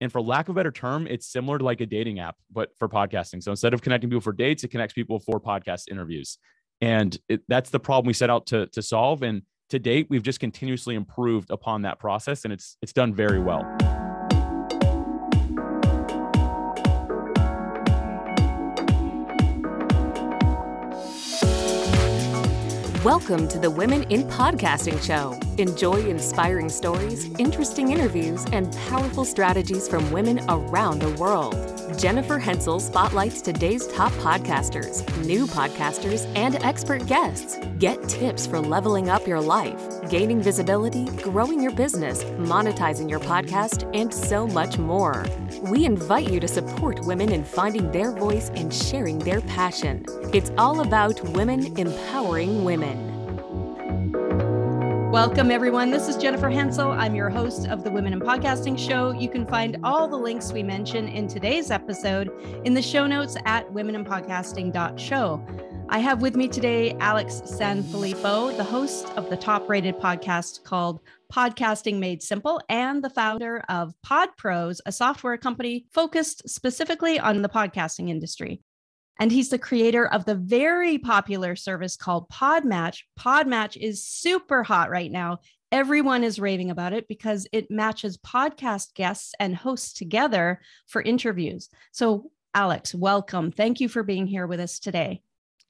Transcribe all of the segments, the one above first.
And for lack of a better term, it's similar to like a dating app, but for podcasting. So instead of connecting people for dates, it connects people for podcast interviews. And that's the problem we set out to solve. And to date, we've just continuously improved upon that process, and it's done very well. Welcome to the Women in Podcasting Show. Enjoy inspiring stories, interesting interviews, and powerful strategies from women around the world. Jennifer Hensel spotlights today's top podcasters, new podcasters, and expert guests. Get tips for leveling up your life, gaining visibility, growing your business, monetizing your podcast, and so much more. We invite you to support women in finding their voice and sharing their passion. It's all about women empowering women. Welcome, everyone. This is Jennifer Hensel. I'm your host of the Women in Podcasting Show. You can find all the links we mention in today's episode in the show notes at womeninpodcasting.show. I have with me today Alex Sanfilippo, the host of the top-rated podcast called Podcasting Made Simple and the founder of PodPros, a software company focused specifically on the podcasting industry. And he's the creator of the very popular service called Podmatch. Podmatch is super hot right now. Everyone is raving about it because it matches podcast guests and hosts together for interviews. So, Alex, welcome. Thank you for being here with us today.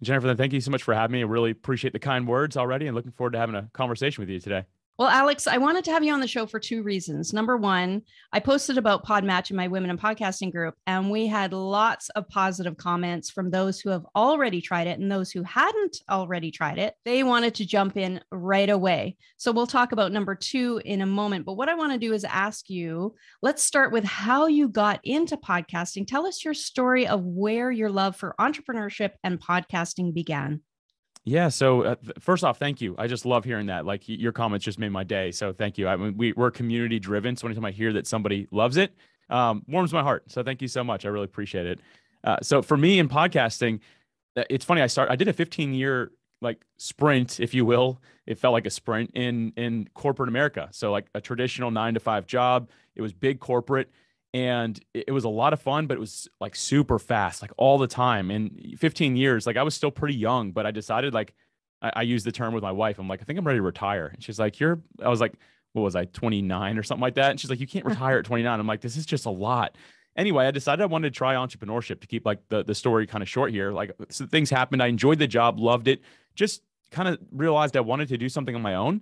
Jennifer, thank you so much for having me. I really appreciate the kind words already and looking forward to having a conversation with you today. Well, Alex, I wanted to have you on the show for two reasons. Number one, I posted about Podmatch in my Women in Podcasting group, and we had lots of positive comments from those who have already tried it and those who hadn't already tried it. They wanted to jump in right away. So we'll talk about number two in a moment. But what I want to do is ask you, let's start with how you got into podcasting. Tell us your story of where your love for entrepreneurship and podcasting began. Yeah. So first off, thank you. I just love hearing that. Like your comments just made my day. So thank you. I mean, we're community driven. So anytime I hear that somebody loves it, warms my heart. So thank you so much. I really appreciate it. So for me in podcasting, it's funny. I did a 15-year like sprint, if you will. It felt like a sprint in corporate America. So like a traditional 9-to-5 job. It was big corporate. And it was a lot of fun, but it was like super fast, like all the time. And 15 years, like I was still pretty young, but I decided like, I used the term with my wife. I'm like, I think I'm ready to retire. And she's like, I was like, what was I, 29 or something like that? And she's like, you can't retire at 29. I'm like, this is just a lot. Anyway, I decided I wanted to try entrepreneurship to keep like the story kind of short here. Like so things happened. I enjoyed the job, loved it. Just kind of realized I wanted to do something on my own.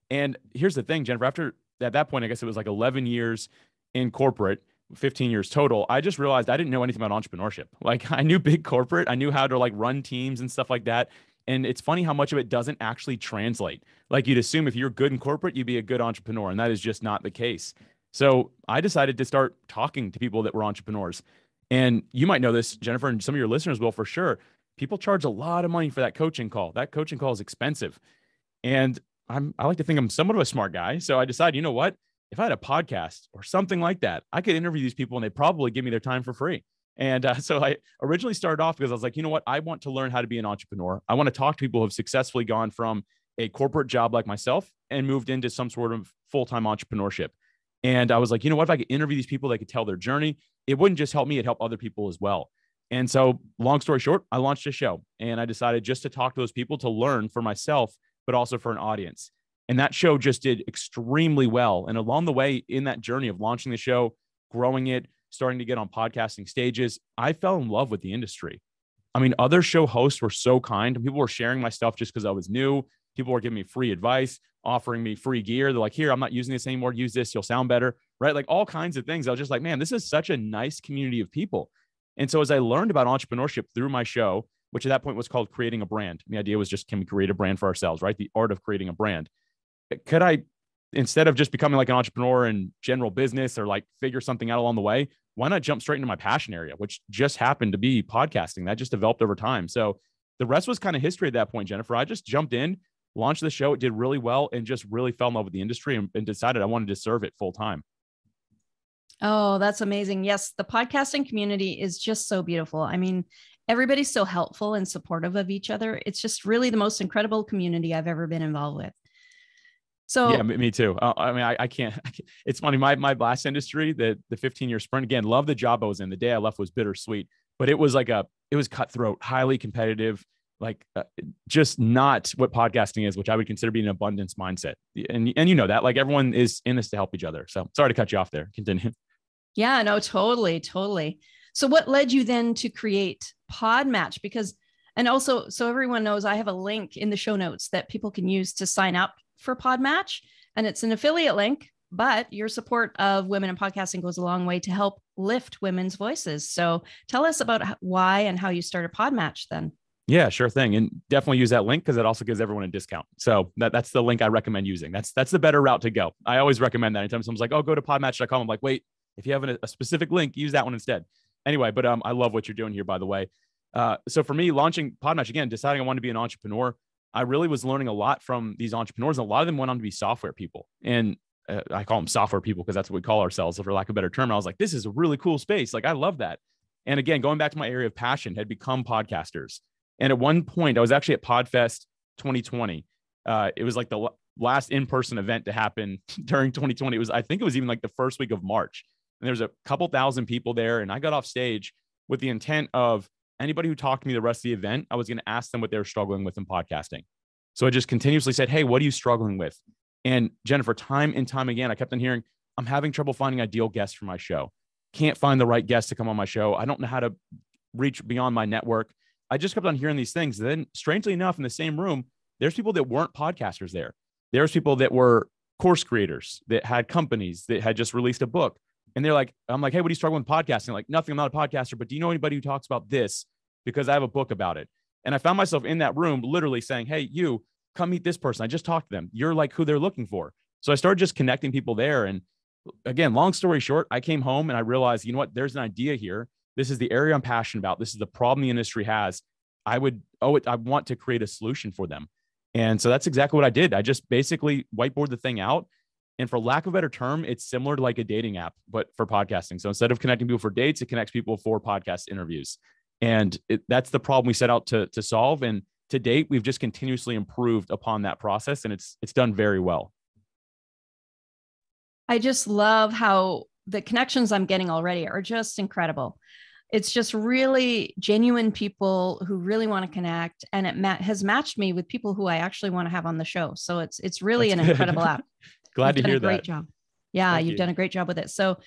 And here's the thing, Jennifer, at that point, I guess it was like 11 years in corporate, 15 years total. I just realized I didn't know anything about entrepreneurship. Like I knew big corporate, I knew how to like run teams and stuff like that. And it's funny how much of it doesn't actually translate. Like you'd assume if you're good in corporate, you'd be a good entrepreneur. And that is just not the case. So I decided to start talking to people that were entrepreneurs. And you might know this, Jennifer, and some of your listeners will for sure. People charge a lot of money for that coaching call. That coaching call is expensive. And I like to think I'm somewhat of a smart guy. So I decided, you know what? If I had a podcast or something like that, I could interview these people and they'd probably give me their time for free. And so I originally started off because I was like, you know what? I want to learn how to be an entrepreneur. I want to talk to people who have successfully gone from a corporate job like myself and moved into some sort of full-time entrepreneurship. And I was like, you know what? If I could interview these people, they could tell their journey. It wouldn't just help me, it'd help other people as well. And so long story short, I launched a show and I decided just to talk to those people to learn for myself, but also for an audience. And that show just did extremely well. And along the way in that journey of launching the show, growing it, starting to get on podcasting stages, I fell in love with the industry. I mean, other show hosts were so kind. People were sharing my stuff just because I was new. People were giving me free advice, offering me free gear. They're like, here, I'm not using this anymore. Use this. You'll sound better. Right? Like all kinds of things. I was just like, man, this is such a nice community of people. And so as I learned about entrepreneurship through my show, which at that point was called Creating a Brand. The idea was just, can we create a brand for ourselves, right? The art of creating a brand. Could I, instead of just becoming like an entrepreneur in general business or like figure something out along the way, why not jump straight into my passion area, which just happened to be podcasting. That just developed over time. So the rest was kind of history at that point, Jennifer. I just jumped in, launched the show. It did really well and just really fell in love with the industry and decided I wanted to serve it full time. Oh, that's amazing. Yes, the podcasting community is just so beautiful. I mean, everybody's so helpful and supportive of each other. It's just really the most incredible community I've ever been involved with. Yeah, So me too. I mean, I can't, it's funny. My last industry, the 15-year sprint, again, love the job I was in. The day I left was bittersweet, but it was it was cutthroat, highly competitive, like just not what podcasting is, which I would consider being an abundance mindset. And you know that, like, everyone is in this to help each other. So sorry to cut you off there. Continue. yeah, no, totally, totally. So what led you then to create Podmatch? Because, and also, so everyone knows, I have a link in the show notes that people can use to sign up for Podmatch, and it's an affiliate link, but your support of women in podcasting goes a long way to help lift women's voices. So tell us about why and how you started Podmatch then. Yeah, sure thing. And definitely use that link because it also gives everyone a discount. So that's the link I recommend using. That's the better route to go. I always recommend that. Anytime someone's like, oh, go to podmatch.com, I'm like, wait, if you have a specific link, use that one instead. Anyway, but I love what you're doing here, by the way. So for me, launching Podmatch, again, deciding I wanted to be an entrepreneur, I really was learning a lot from these entrepreneurs. And a lot of them went on to be software people. And I call them software people because that's what we call ourselves, for lack of a better term. And I was like, this is a really cool space. Like, I love that. And again, going back to my area of passion, had become podcasters. And at one point, I was actually at PodFest 2020. It was like the last in-person event to happen during 2020. I think it was even like the first week of March. And there was a couple thousand people there. And I got off stage with the intent of anybody who talked to me the rest of the event, I was going to ask them what they were struggling with in podcasting. So I just continuously said, hey, what are you struggling with? And Jennifer, time and time again, I kept on hearing, I'm having trouble finding ideal guests for my show. Can't find the right guest to come on my show. I don't know how to reach beyond my network. I just kept on hearing these things. Then, strangely enough, in the same room, there's people that weren't podcasters there. There's people that were course creators that had companies that had just released a book. And they're like, I'm like, hey, what are you struggling with podcasting? Like, nothing, I'm not a podcaster, but do you know anybody who talks about this? Because I have a book about it. And I found myself in that room literally saying, hey, you come meet this person. I just talked to them. You're like who they're looking for. So I started just connecting people there. And again, long story short, I came home and I realized, you know what, there's an idea here. This is the area I'm passionate about. This is the problem the industry has. I want to create a solution for them. And so that's exactly what I did. I just basically whiteboard the thing out. And for lack of a better term, it's similar to like a dating app, but for podcasting. So instead of connecting people for dates, it connects people for podcast interviews. And that's the problem we set out to solve. And to date, we've just continuously improved upon that process, and it's done very well. I just love how the connections I'm getting already are just incredible. It's just really genuine people who really want to connect, and it has matched me with people who I actually want to have on the show. So it's really That's an good. incredible app. Glad to hear that. You've done a great job. Yeah, Thank you've you. done a great job with it. So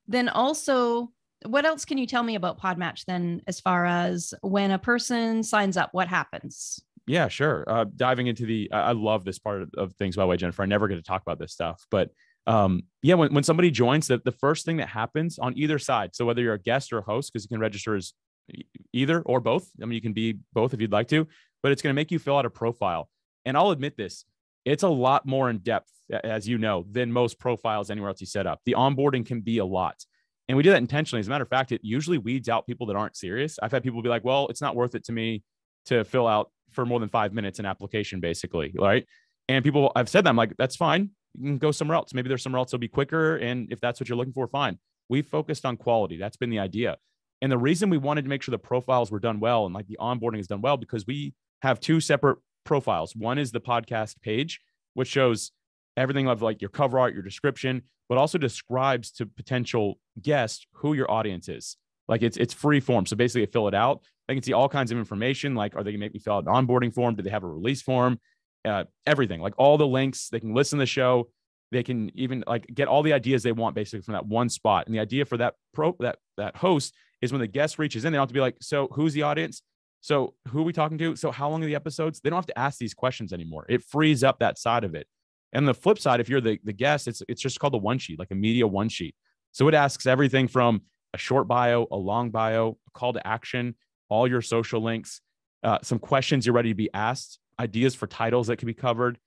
then also, what else can you tell me about Podmatch then, as far as when a person signs up, what happens? Yeah, sure. Diving into I love this part of things, by the way, Jennifer. I never get to talk about this stuff, but yeah, when somebody joins, the first thing that happens on either side, so whether you're a guest or a host, because you can register as either or both. I mean, you can be both if you'd like to, but it's going to make you fill out a profile. And I'll admit this, it's a lot more in depth, as you know, than most profiles anywhere else you set up. The onboarding can be a lot. And we do that intentionally. As a matter of fact, it usually weeds out people that aren't serious. I've had people be like, well, it's not worth it to me to fill out for more than 5 minutes an application, basically. Right. And people, I've said that, I'm like, that's fine. You can go somewhere else. Maybe there's somewhere else that'll be quicker. And if that's what you're looking for, fine. We focused on quality. That's been the idea. And the reason we wanted to make sure the profiles were done well and like the onboarding is done well, because we have two separate profiles. One is the podcast page, which shows everything of like your cover art, your description, but also describes to potential guests who your audience is. Like it's free form. So basically, fill it out. They can see all kinds of information. Like, are they going to make me fill out an onboarding form? Do they have a release form? Everything, like all the links. They can listen to the show. They can even like get all the ideas they want basically from that one spot. And the idea for that that host is when the guest reaches in, they don't have to be like, so who's the audience? So who are we talking to? So how long are the episodes? They don't have to ask these questions anymore. It frees up that side of it. And the flip side, if you're the guest, it's just called a one sheet, like a media one sheet. So it asks everything from a short bio, a long bio, a call to action, all your social links, some questions you're ready to be asked, ideas for titles that can be covered,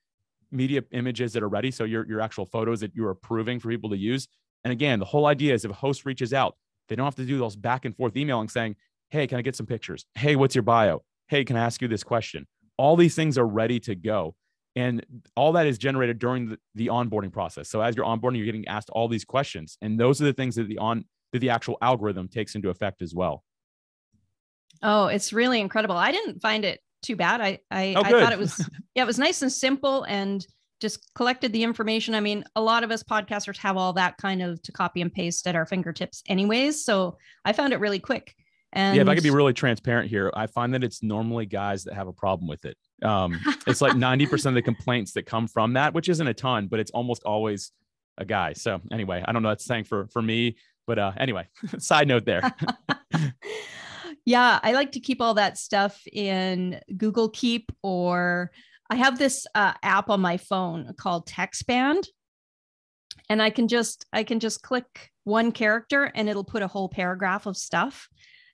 media images that are ready. So your actual photos that you're approving for people to use. And again, the whole idea is if a host reaches out, they don't have to do those back and forth emailing saying, hey, can I get some pictures? Hey, what's your bio? Hey, can I ask you this question? All these things are ready to go. And all that is generated during the onboarding process. So as you're onboarding, you're getting asked all these questions. And those are the things that the actual algorithm takes into effect as well. Oh, it's really incredible. I didn't find it too bad. Oh, I good. thought it was, yeah, it was nice and simple and just collected the information. I mean, a lot of us podcasters have all that kind of to copy and paste at our fingertips anyways. So I found it really quick. Yeah, if I And could be really transparent here, I find that it's normally guys that have a problem with it. It's like 90% of the complaints that come from that, which isn't a ton, but it's almost always a guy. So anyway, I don't know that's saying for me, but anyway, side note there. yeah, I like to keep all that stuff in Google Keep, or I have this app on my phone called TextBand, and I can just click one character and it'll put a whole paragraph of stuff.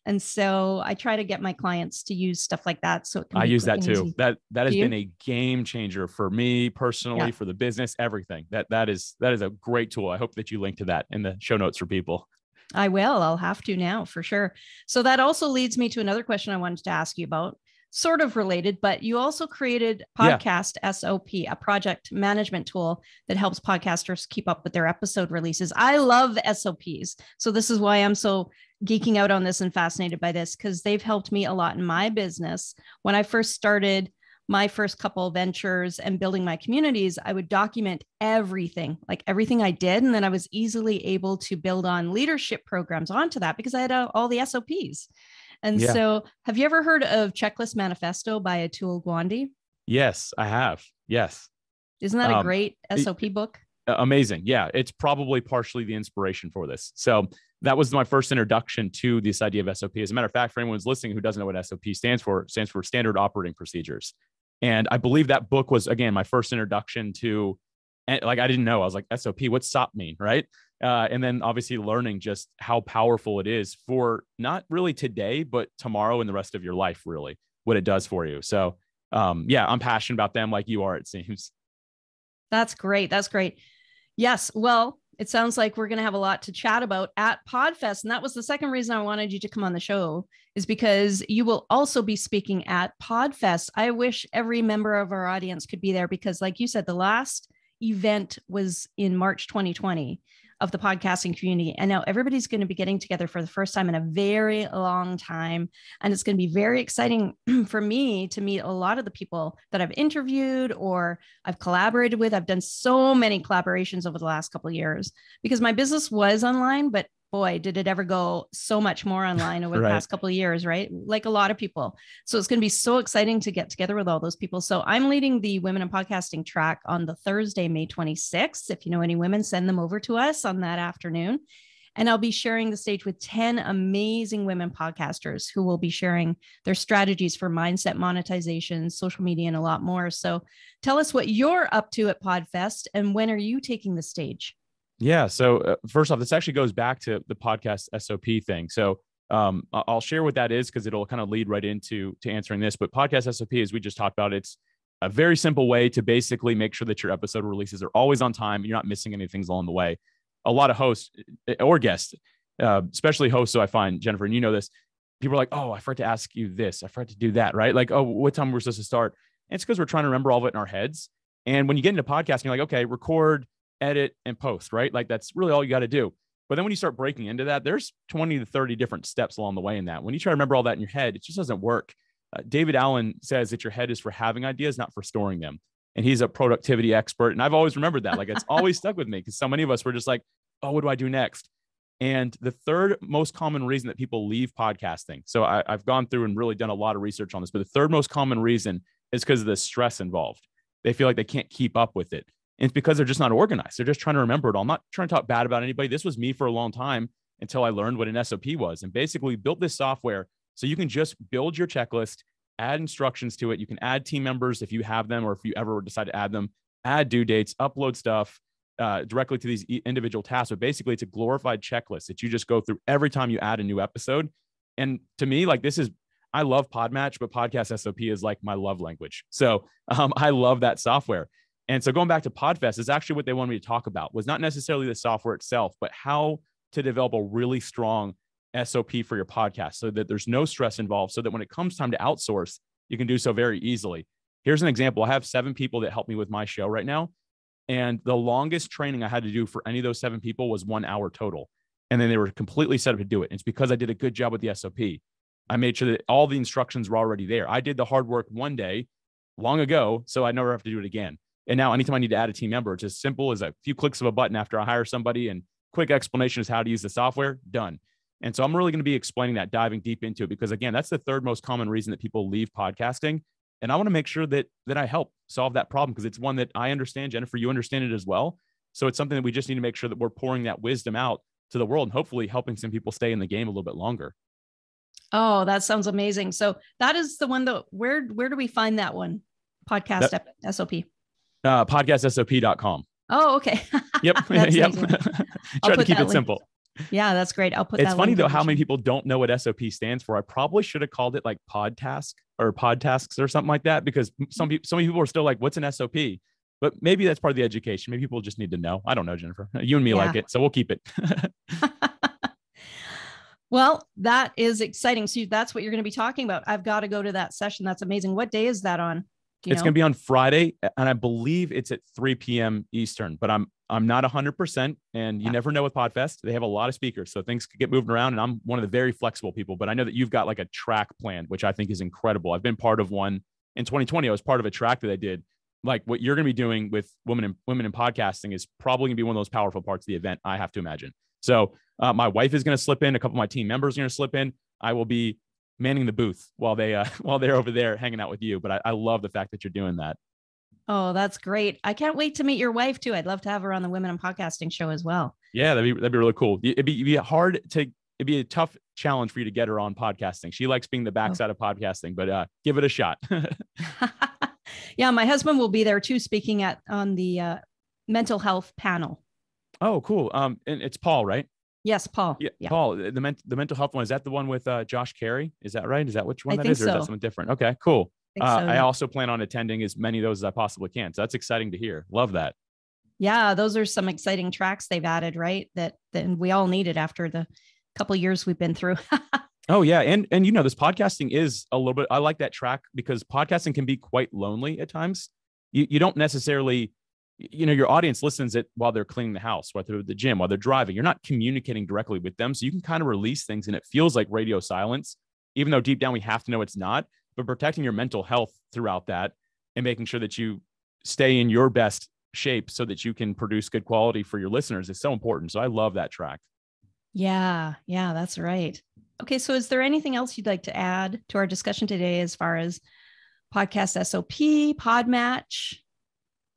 And so I try to get my clients to use stuff like that so it can I be use quick that and too. easy. That Do has you? been a game changer for me personally, Yeah, for the business, everything. That is a great tool. I hope that you link to that in the show notes for people. I will. I'll have to now for sure. So that also leads me to another question I wanted to ask you about, sort of related, but you also created Yeah. Podcast SOP, a project management tool that helps podcasters keep up with their episode releases. I love SOPs. So this is why I'm so geeking out on this and fascinated by this, because they've helped me a lot in my business. When I first started my first couple of ventures and building my communities, I would document everything, like everything I did. And then I was easily able to build on leadership programs onto that because I had all the SOPs. And Yeah. so, have you ever heard of Checklist Manifesto by Atul Gawande? Yes, I have. Yes. Isn't that a Um, great SOP book? Amazing. Yeah. It's probably partially the inspiration for this. So that was my first introduction to this idea of SOP. As a matter of fact, for anyone who's listening who doesn't know what SOP stands for, it stands for Standard Operating Procedures. And I believe that book was, again, my first introduction to, like, I didn't know. I was like, SOP, what's SOP mean? Right. And then obviously learning just how powerful it is for not really today, but tomorrow and the rest of your life, really, what it does for you. So, yeah, I'm passionate about them like you are, it seems. That's great. That's great. Yes. Well, it sounds like we're going to have a lot to chat about at Podfest. And that was the second reason I wanted you to come on the show, is because you will also be speaking at Podfest. I wish every member of our audience could be there because, like you said, the last event was in March 2020 of the podcasting community. And now everybody's going to be getting together for the first time in a very long time. And it's going to be very exciting for me to meet a lot of the people that I've interviewed or I've collaborated with. I've done so many collaborations over the last couple of years because my business was online, but boy, did it ever go so much more online over the Right. past couple of years, right? Like a lot of people. So it's going to be so exciting to get together with all those people. So I'm leading the Women in Podcasting track on the Thursday, May 26th. If you know any women, send them over to us on that afternoon. And I'll be sharing the stage with 10 amazing women podcasters who will be sharing their strategies for mindset monetization, social media, and a lot more. So tell us what you're up to at Podfest and when are you taking the stage? Yeah. So first off, this actually goes back to the podcast SOP thing. So I'll share what that is because it'll kind of lead right into answering this. But podcast SOP, as we just talked about, it's a very simple way to basically make sure that your episode releases are always on time and you're not missing any things along the way. A lot of hosts or guests, especially hosts, so I find, Jennifer, and you know this, people are like, oh, I forgot to ask you this. I forgot to do that, right? Like, oh, what time we're supposed to start? And it's because we're trying to remember all of it in our heads. And when you get into podcasting, you're like, okay, record, edit, and post, right? Like that's really all you got to do. But then when you start breaking into that, there's 20 to 30 different steps along the way in that. When you try to remember all that in your head, it just doesn't work. David Allen says that your head is for having ideas, not for storing them. And he's a productivity expert. And I've always remembered that. Like it's always stuck with me because so many of us were just like, oh, what do I do next? And the third most common reason that people leave podcasting. So I've gone through and really done a lot of research on this, but the third most common reason is because of the stress involved. They feel like they can't keep up with it. And it's because they're just not organized. They're just trying to remember it all. I'm not trying to talk bad about anybody. This was me for a long time until I learned what an SOP was and basically built this software so you can just build your checklist, add instructions to it. You can add team members if you have them or if you ever decide to add them, add due dates, upload stuff directly to these individual tasks. But basically, it's a glorified checklist that you just go through every time you add a new episode. And to me, like I love Podmatch, but podcast SOP is like my love language. So I love that software. And so going back to Podfest is actually what they wanted me to talk about was not necessarily the software itself, but how to develop a really strong SOP for your podcast so that there's no stress involved, so that when it comes time to outsource, you can do so very easily. Here's an example. I have 7 people that help me with my show right now. And the longest training I had to do for any of those 7 people was 1 hour total. And then they were completely set up to do it. It's because I did a good job with the SOP. I made sure that all the instructions were already there. I did the hard work one day long ago, so I never have to do it again. And now anytime I need to add a team member, it's as simple as a few clicks of a button after I hire somebody and quick explanation is how to use the software, done. And so I'm really going to be explaining that, diving deep into it, because again, that's the third most common reason that people leave podcasting. And I want to make sure that I help solve that problem, because it's one that I understand. Jennifer, you understand it as well. So it's something that we just need to make sure that we're pouring that wisdom out to the world and hopefully helping some people stay in the game a little bit longer. Oh, that sounds amazing. So that is the one that where do we find that one? Podcast SOP. Podcastsop.com. Oh, okay. Yep. Yep. Try to keep it simple. Yeah, that's great. I'll put It's that. funny though, how many people don't know what SOP stands for. I probably should have called it like podtask or podtasks or something like that, because some people are still like, what's an SOP? But maybe that's part of the education. Maybe people just need to know. I don't know, Jennifer. You and me like it, so we'll keep it. Well, that is exciting. So that's what you're going to be talking about. I've got to go to that session. That's amazing. What day is that on? It's going to be on Friday, and I believe it's at 3 p.m. Eastern, but I'm not 100%, and you never know with PodFest. They have a lot of speakers, so things could get moving around, and I'm one of the very flexible people, but I know that you've got like a track plan, which I think is incredible. I've been part of one in 2020. I was part of a track that I did. Like what you're going to be doing with women in podcasting is probably going to be one of those powerful parts of the event, I have to imagine. So my wife is going to slip in. A couple of my team members are going to slip in. I will be manning the booth while they're over there hanging out with you. But I love the fact that you're doing that. Oh, that's great. I can't wait to meet your wife too. I'd love to have her on the Women in Podcasting show as well. Yeah, that'd be really cool. It'd be a tough challenge for you to get her on podcasting. She likes being the backside of podcasting, but give it a shot. Yeah, my husband will be there too, speaking on the mental health panel. Oh, cool. And it's Paul, right? Yes, Paul. Yeah. Paul, the mental health one, is that the one with Josh Carey? Is that right? Is that which one that is? Or is that something different? Okay, cool. I also plan on attending as many of those as I possibly can. So that's exciting to hear. Love that. Yeah, those are some exciting tracks they've added, right? That we all needed after the couple of years we've been through. Oh yeah. And this podcasting is a little bit, I like that track because podcasting can be quite lonely at times. You don't necessarily, your audience listens it while they're cleaning the house, while they're at the gym, while they're driving. You're not communicating directly with them. So you can kind of release things and it feels like radio silence, even though deep down we have to know it's not. But protecting your mental health throughout that and making sure that you stay in your best shape so that you can produce good quality for your listeners is so important. So I love that track. Yeah, that's right. Okay, so is there anything else you'd like to add to our discussion today as far as podcast SOP, Podmatch?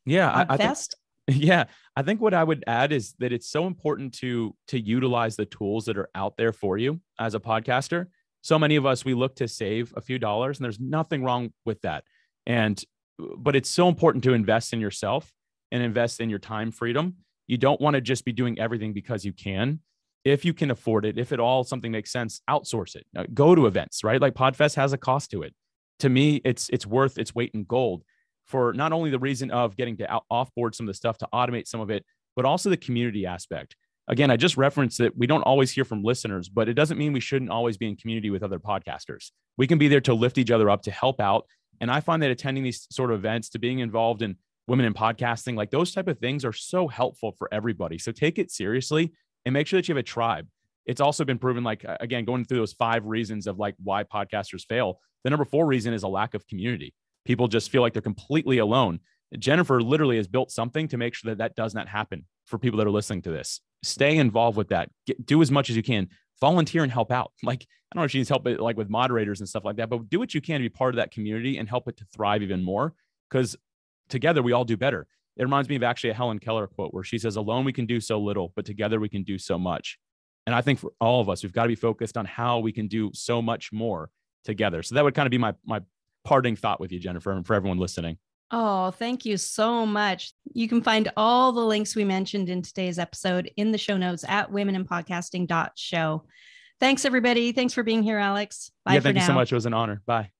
Yeah, I think what I would add is that it's so important to utilize the tools that are out there for you as a podcaster. So many of us, we look to save a few dollars, and there's nothing wrong with that. But it's so important to invest in yourself and invest in your time freedom. You don't want to just be doing everything because you can. If you can afford it, if at all something makes sense, outsource it. Go to events, right? Like PodFest has a cost to it. To me, it's worth its weight in gold for not only the reason of getting to offboard some of the stuff to automate some of it, but also the community aspect. Again, I just referenced that we don't always hear from listeners, but it doesn't mean we shouldn't always be in community with other podcasters. We can be there to lift each other up, to help out. And I find that attending these sort of events, to being involved in women in podcasting, like those type of things are so helpful for everybody. So take it seriously and make sure that you have a tribe. It's also been proven, like, again, going through those 5 reasons of like why podcasters fail. The number 4 reason is a lack of community. People just feel like they're completely alone. Jennifer literally has built something to make sure that does not happen for people that are listening to this. Stay involved with that. Do as much as you can. Volunteer and help out. Like, I don't know if she needs help like with moderators and stuff like that, but do what you can to be part of that community and help it to thrive even more, because together we all do better. It reminds me of actually a Helen Keller quote where she says, alone we can do so little, but together we can do so much. And I think for all of us, we've got to be focused on how we can do so much more together. So that would kind of be my parting thought with you, Jennifer, and for everyone listening. Oh, thank you so much. You can find all the links we mentioned in today's episode in the show notes at womeninpodcasting.show. Thanks, everybody. Thanks for being here, Alex. Bye for now. Thank you so much. It was an honor. Bye.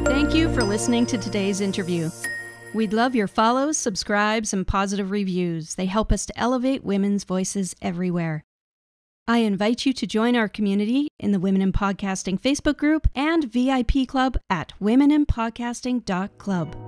Thank you for listening to today's interview. We'd love your follows, subscribes, and positive reviews. They help us to elevate women's voices everywhere. I invite you to join our community in the Women in Podcasting Facebook group and VIP club at womeninpodcasting.club.